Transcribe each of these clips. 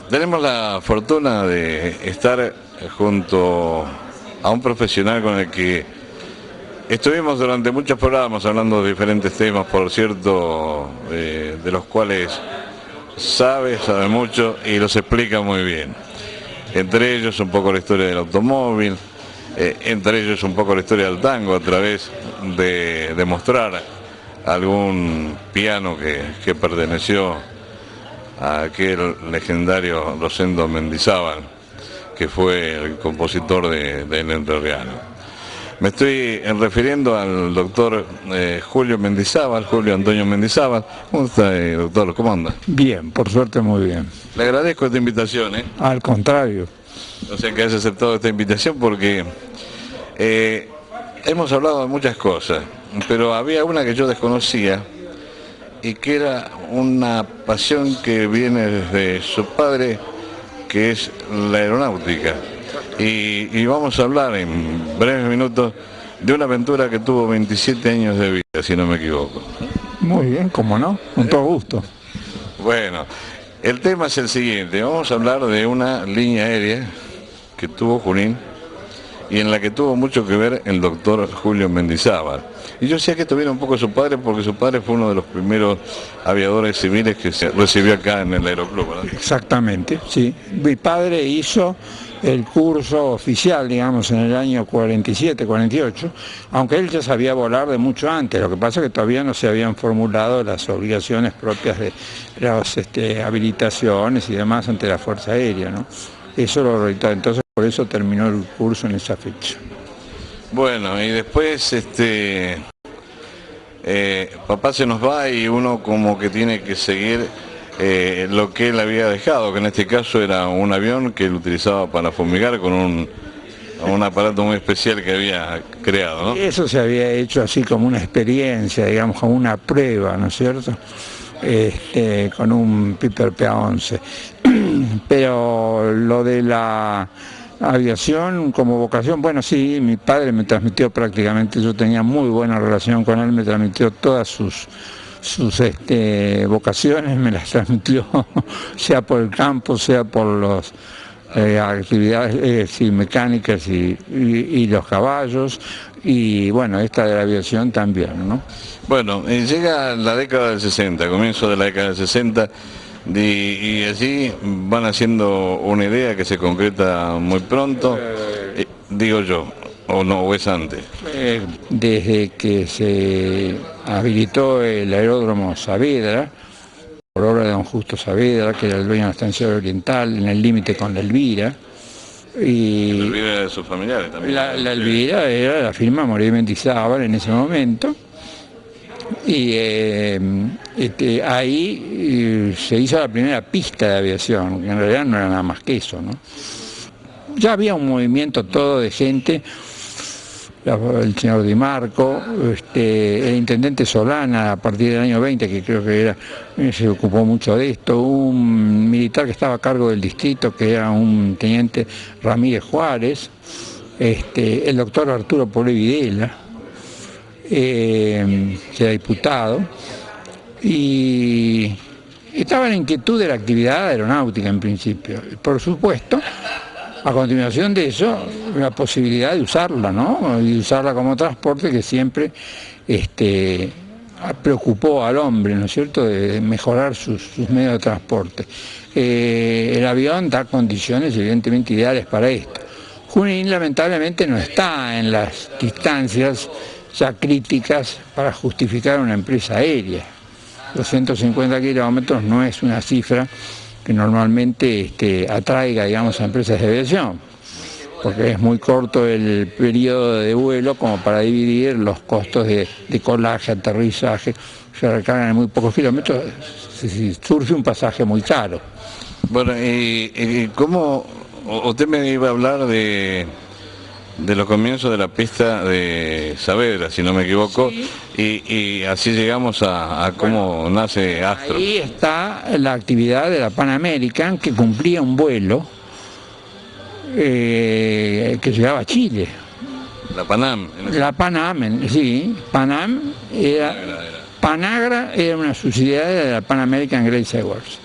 Tenemos la fortuna de estar junto a un profesional con el que estuvimos durante muchos programas hablando de diferentes temas, por cierto, de los cuales sabe mucho y los explica muy bien. Entre ellos un poco la historia del automóvil, entre ellos un poco la historia del tango a través de mostrar algún piano que perteneció a aquel legendario Rosendo Mendizábal, que fue el compositor del entrerriano. Me estoy refiriendo al doctor Julio Mendizábal, Julio Antonio Mendizábal. ¿Cómo está, doctor? ¿Cómo anda? Bien, por suerte muy bien. Le agradezco esta invitación. Al contrario. O sea, que haya aceptado esta invitación porque hemos hablado de muchas cosas, pero había una que yo desconocía y que era una pasión que viene desde su padre, que es la aeronáutica. Y vamos a hablar en breves minutos de una aventura que tuvo 27 años de vida, si no me equivoco. Muy bien, cómo no, con todo gusto. Bueno, el tema es el siguiente. Vamos a hablar de una línea aérea que tuvo Junín y en la que tuvo mucho que ver el doctor Julio Mendizábal. Y yo decía que esto viene un poco de su padre, porque su padre fue uno de los primeros aviadores civiles que se recibió acá en el aeroclub, ¿verdad? Exactamente, sí. Mi padre hizo el curso oficial, digamos, en el año 47, 48, aunque él ya sabía volar de mucho antes. Lo que pasa es que todavía no se habían formulado las obligaciones propias de las habilitaciones y demás ante la Fuerza Aérea, ¿no? Eso lo realizó, entonces por eso terminó el curso en esa fecha. Bueno, y después papá se nos va y uno como que tiene que seguir lo que él había dejado, que en este caso era un avión que él utilizaba para fumigar con un aparato muy especial que había creado, ¿no? Eso se había hecho así como una experiencia, digamos, como una prueba, ¿no es cierto? Con un Piper PA-11. Pero lo de la aviación como vocación, bueno, sí, mi padre me transmitió prácticamente, yo tenía muy buena relación con él, me transmitió todas sus vocaciones, me las transmitió sea por el campo, sea por las actividades mecánicas y los caballos, y bueno, esta de la aviación también, ¿no? Bueno, llega la década del 60, comienzo de la década del 60, y allí van haciendo una idea que se concreta muy pronto, digo yo, o no, o es antes. Desde que se habilitó el aeródromo Saavedra, por obra de don Justo Saavedra, que era el dueño de la estancia oriental, en el límite con la Elvira. Y la Elvira era de sus familiares también. La Elvira era la firma Morí Mendizábal en ese momento. Y ahí se hizo la primera pista de aviación, que en realidad no era nada más que eso, ¿no? Ya había un movimiento todo de gente, el señor Di Marco, el intendente Solana a partir del año 20, que creo que se ocupó mucho de esto, un militar que estaba a cargo del distrito, que era un teniente Ramírez Juárez, el doctor Arturo Polo Videla, que era diputado, y estaba en inquietud de la actividad aeronáutica en principio. Por supuesto, a continuación de eso, la posibilidad de usarla, ¿no? Y usarla como transporte, que siempre preocupó al hombre, ¿no es cierto?, de mejorar sus medios de transporte. El avión da condiciones evidentemente ideales para esto. Junín lamentablemente no está en las distancias ya críticas para justificar una empresa aérea. 250 kilómetros no es una cifra que normalmente atraiga, digamos, a empresas de aviación, porque es muy corto el periodo de vuelo como para dividir los costos de decolaje, aterrizaje, se recargan en muy pocos kilómetros, surge un pasaje muy caro. Bueno, y ¿cómo? Usted me iba a hablar de los comienzos de la pista de Saavedra, si no me equivoco, sí. y así llegamos a cómo nace Astro. Ahí está la actividad de la Pan American, que cumplía un vuelo que llegaba a Chile. La Panam. La Panam, sí, Panam era... Panagra era una subsidiaria de la Pan American Great Awards.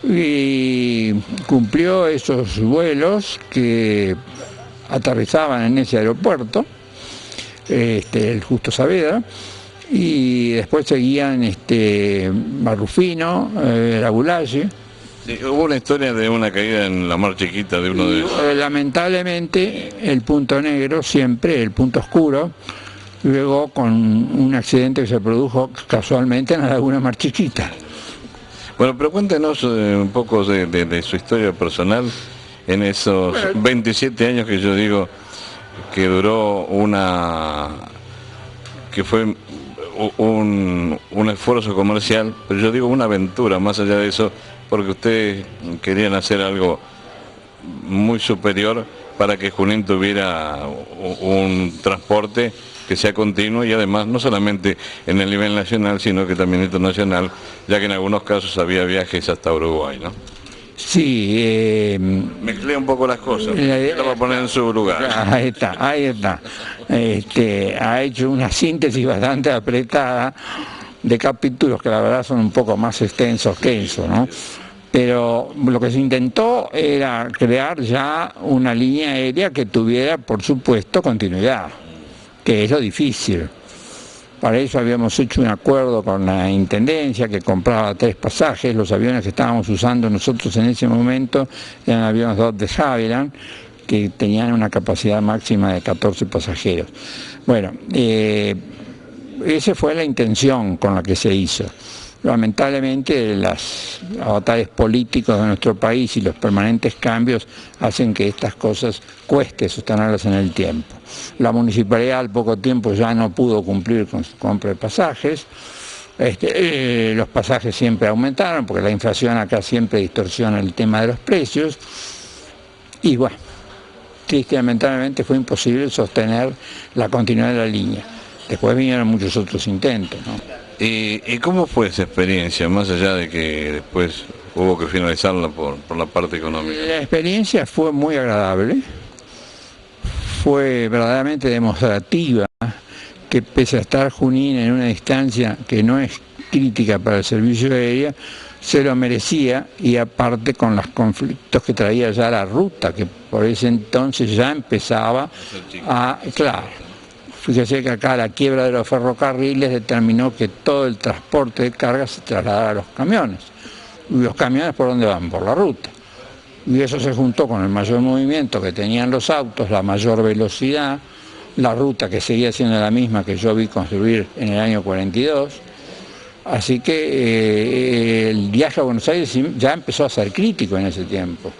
y cumplió esos vuelos que aterrizaban en ese aeropuerto, el Justo Saavedra, y después seguían Marrufino, la Boulaye. Sí, hubo una historia de una caída en la Mar Chiquita de uno de ellos. Lamentablemente el punto negro, siempre el punto oscuro, luego con un accidente que se produjo casualmente en la Laguna Mar Chiquita. Bueno, pero cuéntenos un poco de su historia personal en esos 27 años que yo digo que duró que fue un esfuerzo comercial, pero yo digo una aventura más allá de eso, porque ustedes querían hacer algo muy superior para que Junín tuviera un transporte que sea continuo y además no solamente en el nivel nacional, sino que también internacional, ya que en algunos casos había viajes hasta Uruguay, ¿no? Sí. Mezclé un poco las cosas, lo voy a poner en su lugar. Ahí está. Ha hecho una síntesis bastante apretada de capítulos que la verdad son un poco más extensos que eso, ¿no? Pero lo que se intentó era crear ya una línea aérea que tuviera, por supuesto, continuidad, que es lo difícil. Para eso habíamos hecho un acuerdo con la Intendencia que compraba 3 pasajes. Los aviones que estábamos usando nosotros en ese momento eran aviones de Havilland que tenían una capacidad máxima de 14 pasajeros. Bueno, esa fue la intención con la que se hizo. Lamentablemente los avatares políticos de nuestro país y los permanentes cambios hacen que estas cosas cueste sostenerlas en el tiempo. La municipalidad al poco tiempo ya no pudo cumplir con su compra de pasajes. Los pasajes siempre aumentaron porque la inflación acá siempre distorsiona el tema de los precios. Y bueno, triste y lamentablemente fue imposible sostener la continuidad de la línea. Después vinieron muchos otros intentos, ¿no? ¿Y cómo fue esa experiencia, más allá de que después hubo que finalizarla por la parte económica? La experiencia fue muy agradable, fue verdaderamente demostrativa que pese a estar Junín en una distancia que no es crítica para el servicio aéreo, se lo merecía, y aparte con los conflictos que traía ya la ruta, que por ese entonces ya empezaba a... Claro. Fíjese que acá la quiebra de los ferrocarriles determinó que todo el transporte de carga se trasladara a los camiones. ¿Y los camiones por dónde van? Por la ruta. Y eso se juntó con el mayor movimiento que tenían los autos, la mayor velocidad, la ruta que seguía siendo la misma que yo vi construir en el año 42. Así que el viaje a Buenos Aires ya empezó a ser crítico en ese tiempo,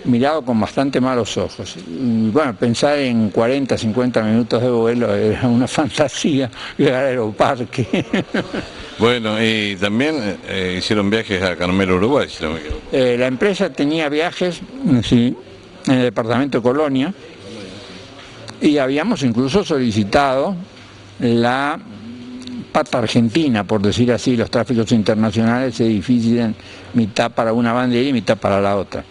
mirado con bastante malos ojos. Y bueno, pensar en 40, 50 minutos de vuelo era una fantasía, llegar al aeroparque. Bueno, y también hicieron viajes a Carmelo, Uruguay, si no me equivoco. La empresa tenía viajes, sí, en el departamento de Colonia, y habíamos incluso solicitado la pata argentina, por decir así. Los tráficos internacionales se dividen mitad para una bandera y mitad para la otra.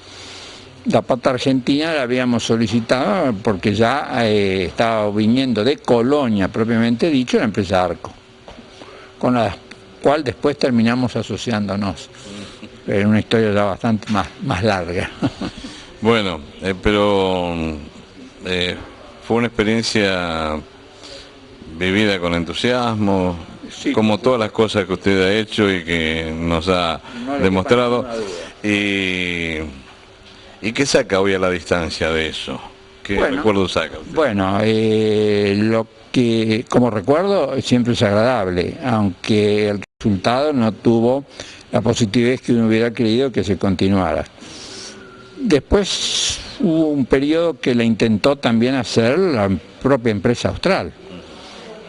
La pata argentina la habíamos solicitado porque ya estaba viniendo de Colonia, propiamente dicho, la empresa Arco, con la cual después terminamos asociándonos. Era una historia ya bastante más larga. Bueno, pero fue una experiencia vivida con entusiasmo, sí, como todas las cosas que usted ha hecho y que nos ha demostrado. ¿Y qué saca hoy a la distancia de eso? ¿Qué recuerdo saca usted? Bueno, lo que como recuerdo siempre es agradable, aunque el resultado no tuvo la positivez que uno hubiera querido que se continuara. Después hubo un periodo que la intentó también hacer la propia empresa austral,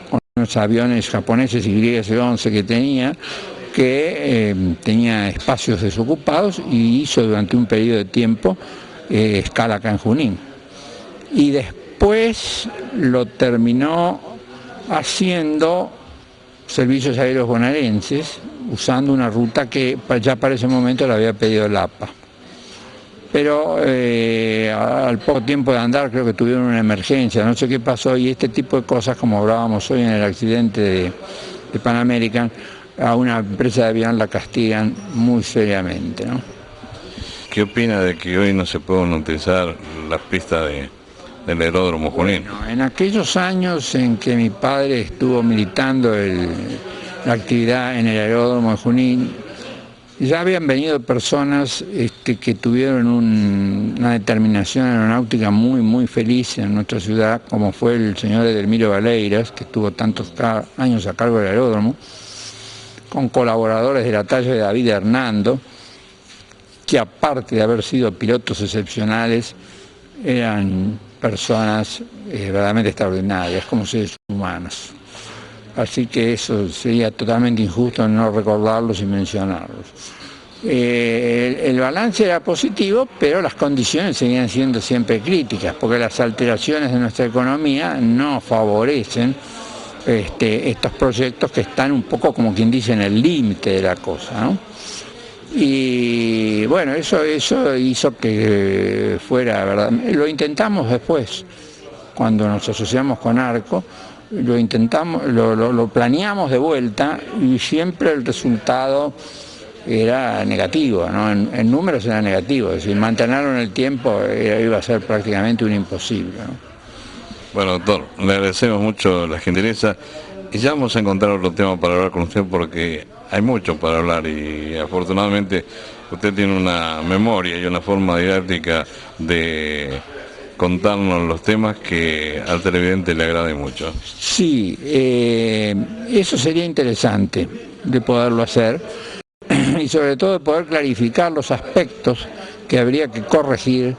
con los aviones japoneses y YS-11 que tenía, que tenía espacios desocupados, y hizo durante un periodo de tiempo escala acá en Junín. Y después lo terminó haciendo Servicios Aéreos Bonaerenses, usando una ruta que ya para ese momento le había pedido el APA. Pero al poco tiempo de andar creo que tuvieron una emergencia, no sé qué pasó, y este tipo de cosas, como hablábamos hoy en el accidente de Pan American, a una empresa de avión la castigan muy seriamente, ¿no? ¿Qué opina de que hoy no se pueden utilizar las pistas del aeródromo Junín? Bueno, en aquellos años en que mi padre estuvo militando la actividad en el aeródromo de Junín, ya habían venido personas que tuvieron una determinación aeronáutica muy, muy feliz en nuestra ciudad, como fue el señor Edelmiro Valeiras, que estuvo tantos años a cargo del aeródromo, con colaboradores de la talla de David Hernando, que aparte de haber sido pilotos excepcionales, eran personas verdaderamente extraordinarias, como seres humanos. Así que eso sería totalmente injusto no recordarlos y mencionarlos. El balance era positivo, pero las condiciones seguían siendo siempre críticas, porque las alteraciones de nuestra economía no favorecen estos proyectos que están un poco, como quien dice, en el límite de la cosa, ¿no? Y bueno, eso hizo que fuera, ¿verdad? Lo intentamos después, cuando nos asociamos con ARCO, lo intentamos, lo planeamos de vuelta y siempre el resultado era negativo, ¿no? En números era negativo, es decir, mantenerlo en el tiempo iba a ser prácticamente un imposible, ¿no? Bueno, doctor, le agradecemos mucho la gentileza y ya vamos a encontrar otro tema para hablar con usted porque hay mucho para hablar y afortunadamente usted tiene una memoria y una forma didáctica de contarnos los temas que al televidente le agrade mucho. Sí, eso sería interesante de poderlo hacer y sobre todo de poder clarificar los aspectos que habría que corregir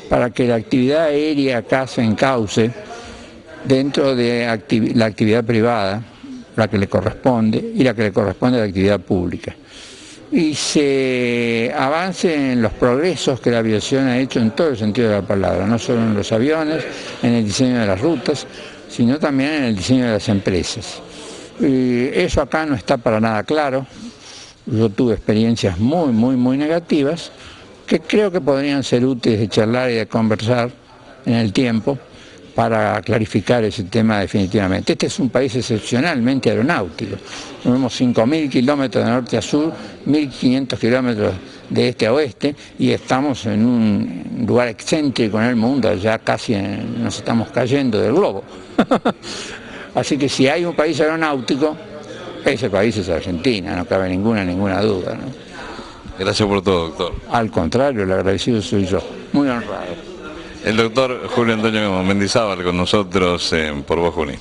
para que la actividad aérea acá se encauce dentro de la actividad privada, la que le corresponde, y la que le corresponde a la actividad pública. Y se avance en los progresos que la aviación ha hecho en todo el sentido de la palabra, no solo en los aviones, en el diseño de las rutas, sino también en el diseño de las empresas. Eso acá no está para nada claro. Yo tuve experiencias muy, muy, muy negativas que creo que podrían ser útiles de charlar y de conversar en el tiempo para clarificar ese tema definitivamente. Este es un país excepcionalmente aeronáutico. Tenemos 5.000 kilómetros de norte a sur, 1.500 kilómetros de este a oeste y estamos en un lugar excéntrico en el mundo, ya casi nos estamos cayendo del globo. Así que si hay un país aeronáutico, ese país es Argentina, no cabe ninguna duda, ¿no? Gracias por todo, doctor. Al contrario, el agradecido soy yo, muy honrado. El doctor Julio Antonio Mendizábal con nosotros en Por Voz Junín.